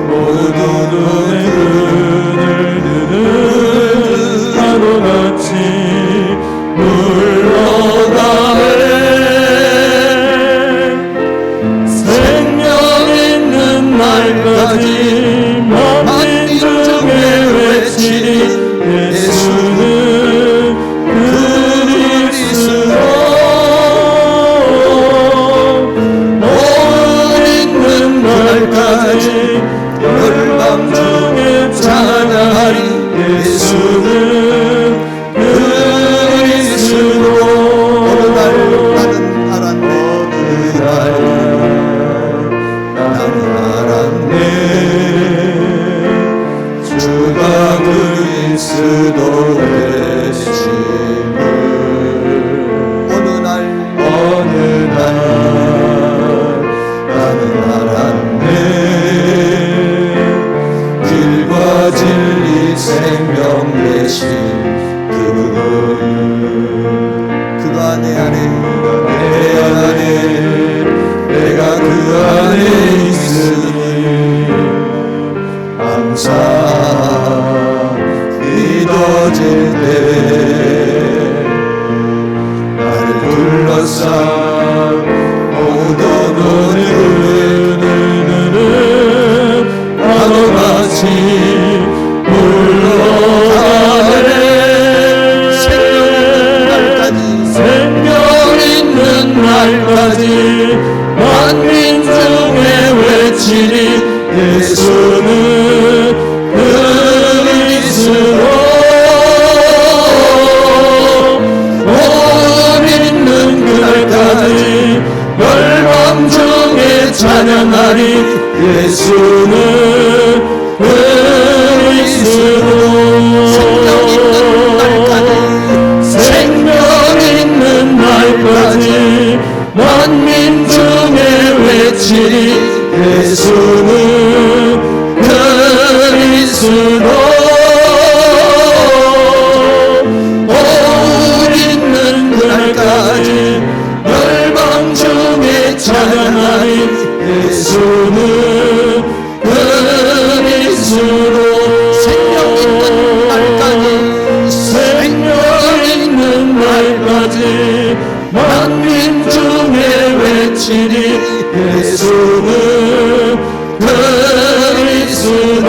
모든 눈의 눈을 뜨는 파도같이 물러가네. 생명 있는 날까지 만민중에 외치리 예수는 그리스도. 오늘 있는 날까지 열방 중에 찬양하리 예수는 그리스도. 어느 날 나는 알았네, 어느 날 나는 알았네, 주가 그리스도 되심을. 어느 날 나는 알았네, 길과 진리 생명 되신 그가 내 안에 내가 그 안에 있으니 항상 믿어질 때 둘러싸 모든 오늘은 파도같이 물러가네. 생명 있는 날까지 만민 중에 외치리 예수는 그리스도. 멸망 중에 찬양하리 예수는 그리스도. 생명 있는 날까지 만민 중에 외치리 예수는 그리스도. 올 있는 그날까지 찬양하리 예수는 그리스도. 생명 있는 날까지 만민 중에 외치리 예수는 그리스도.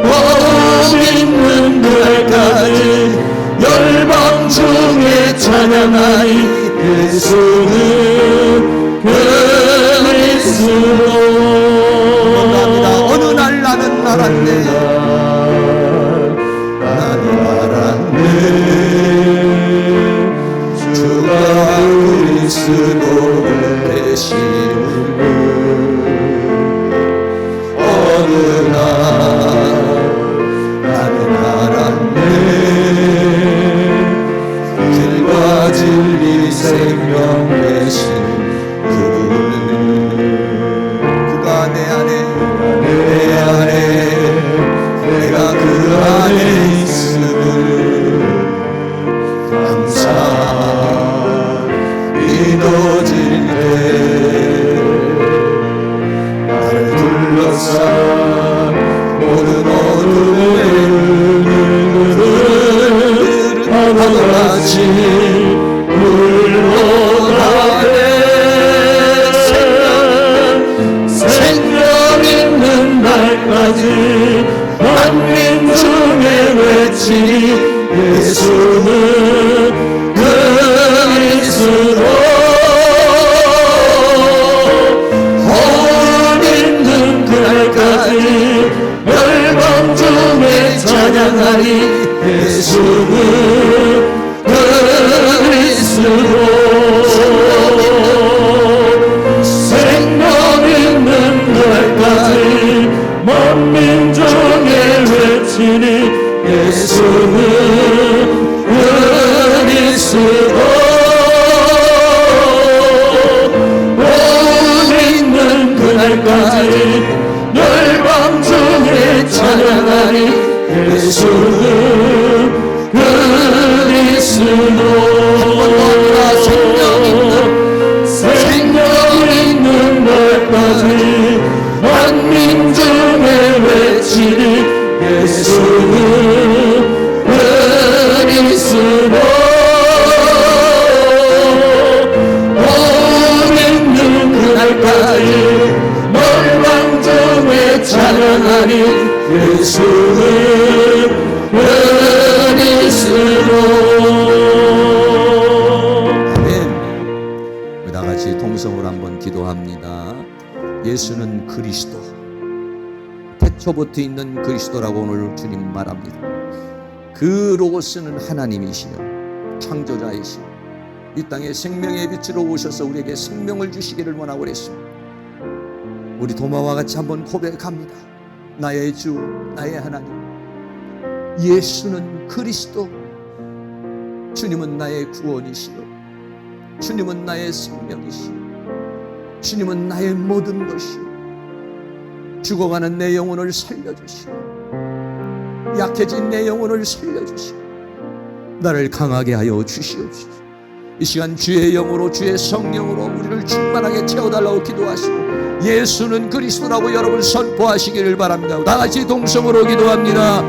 복 있는 그날까지 열방 중에 찬양하리 예수는 그리스도. 어느 날 나는 알았네. 나는 알았네. 주가 그리스도를 되심을. 어느 날 나는 알았네. 길과 진리 생명 되신 그가 내 안에 내가 그 안에 있음을 항상 믿어질 때 나를 둘러싸 모든 어둠의 파도같이 물러가네. 생명 있는 날까지 만민 중에 외치리 예수는 그리스도. 홀 있는 그날까지 멸망 중에 찬양하리 예수는 그리스도. 생명 있는 날까지 만민 중에 외치리 예수는 그리스도. 복 있는 그날까지 열방 중에 찬양하리 예수는 그리스도. 생명 있는 날까지 만민 중에 외치리 예수는 그리스도. 복 있는 그날까지 멸망 중에 찬양하리 예수는 그리스도. 아멘. 우리 다 같이 통성으로 한번 기도합니다. 예수는 그리스도, 태초부터 있는 그리스도라고 오늘 주님 말합니다. 그 로고스는 하나님이시며 창조자이시며 이 땅에 생명의 빛으로 오셔서 우리에게 생명을 주시기를 원하고 그랬습니다. 우리 도마와 같이 한번 고백합니다. 나의 주, 나의 하나님, 예수는 그리스도. 주님은 나의 구원이시요, 주님은 나의 생명이시요, 주님은 나의 모든 것이요, 죽어가는 내 영혼을 살려주시고 약해진 내 영혼을 살려주시고 나를 강하게 하여 주시옵소서. 이 시간 주의 영으로, 주의 성령으로 우리를 충만하게 채워달라고 기도하시고 예수는 그리스도라고 여러분 선포하시기를 바랍니다. 다 같이 동성으로 기도합니다.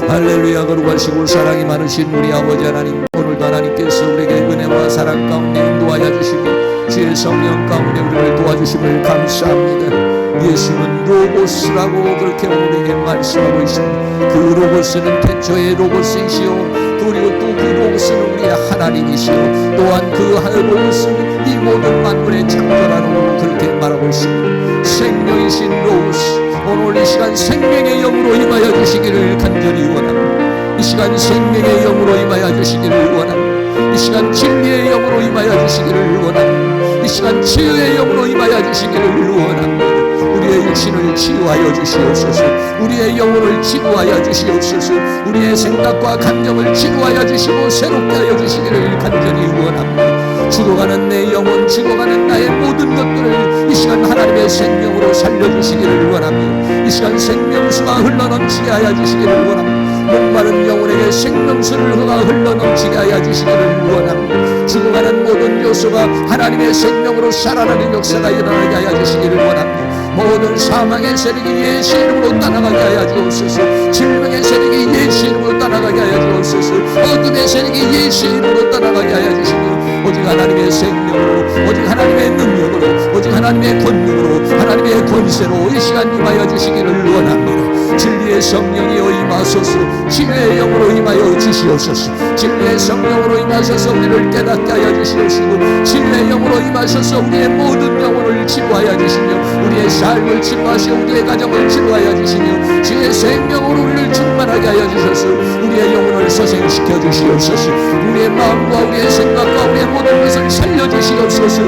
할렐루야. 거룩하시고 사랑이 많으신 우리 아버지 하나님, 오늘도 하나님께서 우리에게 은혜와 사랑 가운데 인도하여 주시고 주의 성령 가운데 우리를 도와주심을 감사합니다. 예수는 로고스라고 그렇게 우리에게 말씀하고 있습니다. 그 로고스는 태초의 로고스이시오, 그리고 또 그 로고스는 우리의 하나님이시오, 또한 그 로고스는 이 모든 만물의 창조라고 그렇게 말하고 있습니다. 생명이신 로고스, 오늘 이 시간 생명의 영으로 임하여 주시기를 간절히 원합니다. 이 시간 생명의 영으로 임하여 주시기를 원합니다. 이 시간 진리의 영으로 임하여 주시기를 원합니다. 이 시간 치유의 영으로 임하여 주시기를 원합니다. 우리의 육신을 치유하여 주시옵소서. 우리의 영혼을 치유하여 주시옵소서. 우리의 생각과 감정을 치유하여 주시고 새롭게 하여 주시기를 간절히 원합니다. 죽어가는 내 영혼, 죽어가는 나의 모든 것들을 이 시간 하나님의 생명으로 살려주시기를 원합니다. 이 시간 생명수가 흘러넘치게 하여 주시기를 원합니다. 목마른 영혼에게 생명수를 흘러넘치게 하여 주시기를 원합니다. 죽어가는 모든 요소가 하나님의 생명으로 살아나는 역사가 일어나게 하여 주시기를 원합니다. 모든 사망의 세력이 예수 이름으로 떠나가게 하여 주옵소서. 질병의 세력이 예수 이름으로 떠나가게 하여 주옵소서. 어둠의 세력이 예수 이름으로 떠나가게 하여 주시며 오직 하나님의 생명으로, 오직 하나님의 능력으로, 오직 하나님의 권능으로, 하나님의 권세로 이 시간 임하여 주시기를 원합니다. 진리의 성령이여 임하소서. 치유의 영으로 임하여 주시옵소서. 진리의 성령으로 임하셔서 우리를 깨닫게 하여 주시옵시고, 진리의 영으로 임하셔서 우리의 모든 영혼을 치유하여 주시며 우리의 삶을 치유하시고 우리의 가정을 치유하여 주시며 주의 생명으로 우리를 충만하게 하여 주셔서 우리의 영혼을 소생시켜 주시옵소서. 우리의 마음과 우리의 생각과 우리의 모든 것을 살려 주시옵소서.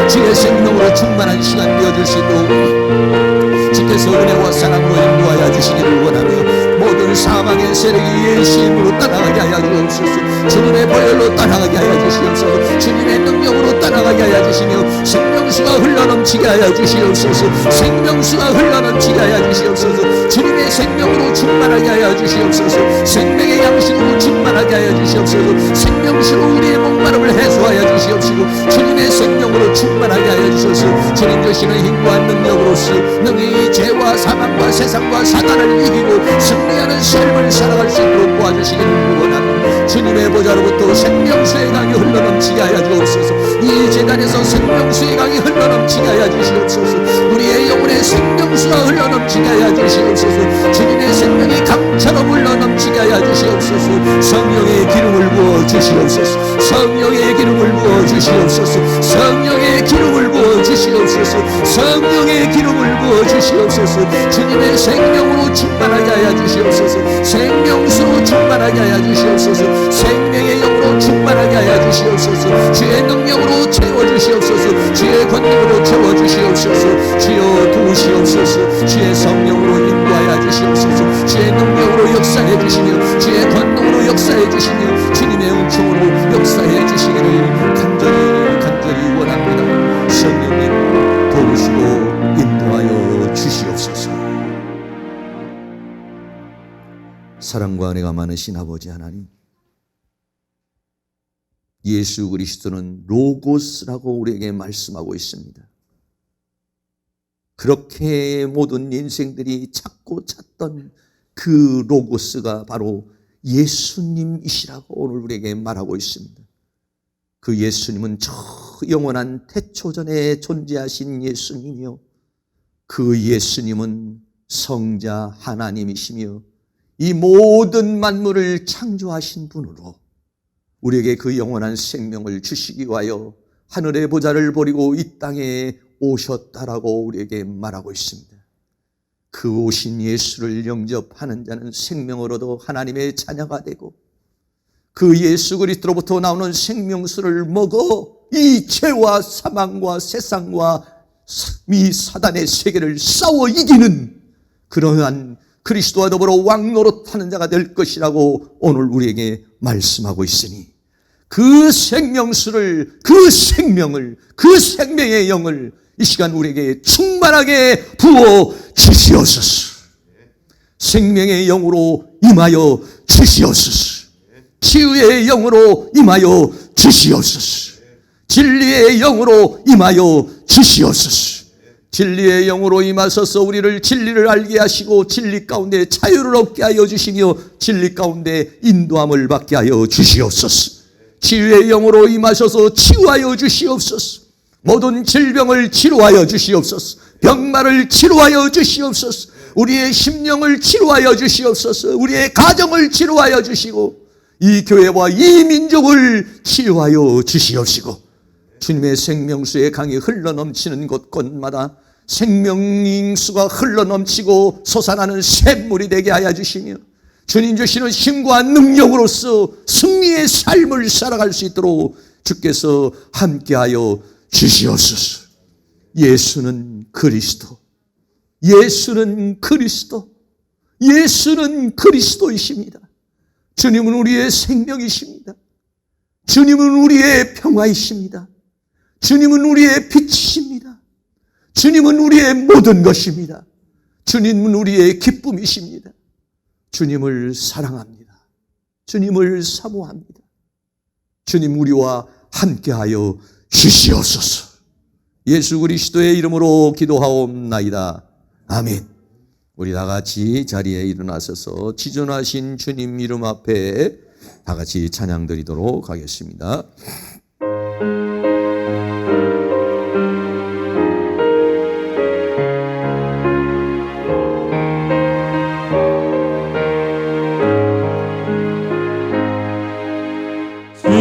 주의 생명으로 충만한 시간 되어줄 수 있도록 주께서 은혜와 사랑으로 인도하여 주시기를 원하며 모든 사망의 세력이 예수 이름으로 떠나가게 하여 주옵소서. 주님의 보혈로 떠나가게 하여 주시옵소서. 주님의 능력으로 떠나가게 하여 주시며 생명수가 흘러넘치게 하여 주시옵소서. 생명수가 흘러넘치게 하여 주시옵소서. 주님의 생명으로 충만하게 하여 주시옵소서. 생명의 양식으로 충만하게 하여 주시옵소서. 생명수로 우리의 목마름을 해소하여 주시옵시고 주님의 생명으로 충만하게 하여 주셔서 주님 주시는 힘과 능력으로서 능히 죄와 사망과 세상과 사단을 이기고 승리하는 삶을 살아갈 수 있도록 도와주시기를 원합니다. 주님의 보좌로부터 생명수의 강이 흘러넘치게 하여 주옵소서. 이 재단에서 생명수의 강이 흘러넘치게 하여 주시옵소서. 우리의 영혼에 생명수가 흘러넘치게 하여 주시옵소서. 주님의 생명이 강처럼 흘러넘치게 하여 주시옵소서. 성령의 기름을 부어 주시옵소서. 성령의 기름을 부어 주시옵소서. 성령의 기름을 부어 주시옵소서. 성령의 기름을 부어 주시옵소서. 주님의 생명으로 충만하게 하여 주시옵소서. 생명수로 충만하게 하여 주시옵소서. 생명의 영으로 충만하게 하여 주시옵소서. 주의 능력으로 채워주시옵소서. 주의 권능으로 채워주시옵소서. 주여 도우시옵소서. 주의 성령으로 인도하여 주시옵소서. 주의 능력으로 역사해 주시며 주의 권능으로 역사해 주시며 주님의 은총으로 역사해 주시기를 간절히 원합니다. 성령님 도우시고 인도하여 주시옵소서. 사랑과 은혜가 많으신 아버지 하나님, 예수 그리스도는 로고스라고 우리에게 말씀하고 있습니다. 그렇게 모든 인생들이 찾고 찾던 그 로고스가 바로 예수님이시라고 오늘 우리에게 말하고 있습니다. 그 예수님은 저 영원한 태초전에 존재하신 예수님이요, 그 예수님은 성자 하나님이시며 이 모든 만물을 창조하신 분으로 우리에게 그 영원한 생명을 주시기 위하여 하늘의 보좌를 버리고 이 땅에 오셨다라고 우리에게 말하고 있습니다. 그 오신 예수를 영접하는 자는 생명을 얻어 하나님의 자녀가 되고 그 예수 그리스도로부터 나오는 생명수를 먹어 이 죄와 사망과 세상과 이 사단의 세계를 싸워 이기는 그러한 그리스도와 더불어 왕노릇하는 자가 될 것이라고 오늘 우리에게 말씀하고 있으니 그 생명수를, 그 생명을, 그 생명의 영을 이 시간 우리에게 충만하게 부어 주시옵소서. 생명의 영으로 임하여 주시옵소서. 치유의 영으로 임하여 주시옵소서. 진리의 영으로 임하여 주시옵소서. 진리의 영으로 임하셔서 우리를 진리를 알게 하시고 진리 가운데 자유를 얻게 하여 주시며 진리 가운데 인도함을 받게 하여 주시옵소서. 치유의 영으로 임하셔서 치유하여 주시옵소서. 모든 질병을 치료하여 주시옵소서. 병마를 치료하여 주시옵소서. 우리의 심령을 치료하여 주시옵소서. 우리의 가정을 치료하여 주시고 이 교회와 이 민족을 치유하여 주시옵시고 주님의 생명수의 강이 흘러넘치는 곳곳마다 생명수가 흘러넘치고 솟아나는 샘물이 되게 하여 주시며 주님 주시는 힘과 능력으로서 승리의 삶을 살아갈 수 있도록 주께서 함께하여 주시옵소서. 예수는 그리스도, 예수는 그리스도, 예수는 그리스도이십니다. 주님은 우리의 생명이십니다. 주님은 우리의 평화이십니다. 주님은 우리의 빛이십니다. 주님은 우리의 모든 것입니다. 주님은 우리의 기쁨이십니다. 주님을 사랑합니다. 주님을 사모합니다. 주님 우리와 함께하여 주시옵소서. 예수 그리스도의 이름으로 기도하옵나이다. 아멘. 우리 다 같이 자리에 일어나셔서 지존하신 주님 이름 앞에 다 같이 찬양 드리도록 하겠습니다.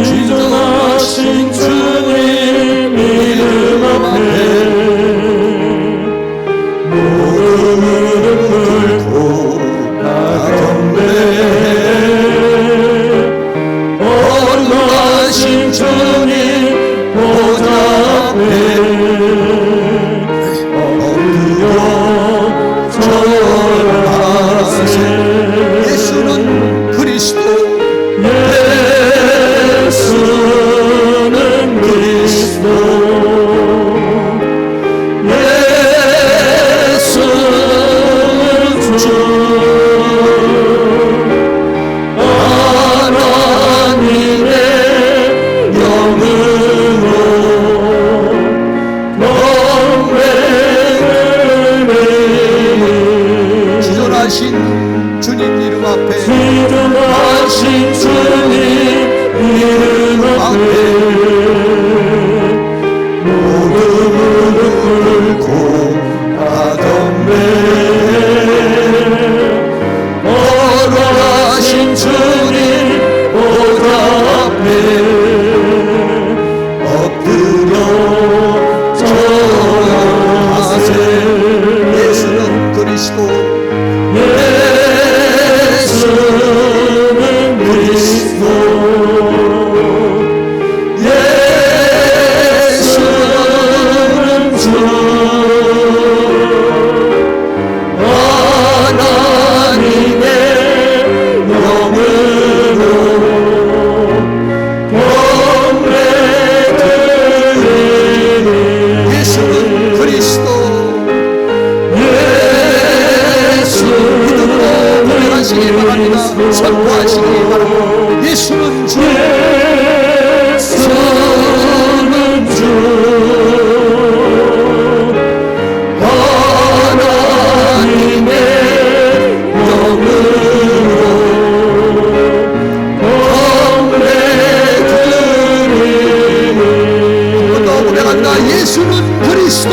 지존하신 주님 이름 앞에 모든 무릎 꿇고 다 경배해. 거룩하신 주님 보좌 앞에 엎드려 절하세. 예수는 그리스도, 예수는 그리스도, 예수는 주, 하나님의 영으로 경배를. 지존하신 주님 이름 앞에 지존하신 주님 이름 앞에 모든 무릎 꿇고 다 경배해. 거룩하신 주님 보좌 앞에 엎드려 절하세. 예수는 그리스도, 예수는 그리스도, 예수는 주, 하나님의 영으로 경배드리니. 예수는 그리스도. 믿음으로 고백하시기 바랍니다. 선포하시기 바랍니다. 예수는 주, 예수는 주, 하나님의 영으로 경배드리니. 또 고백한다. 예수는 그리스도,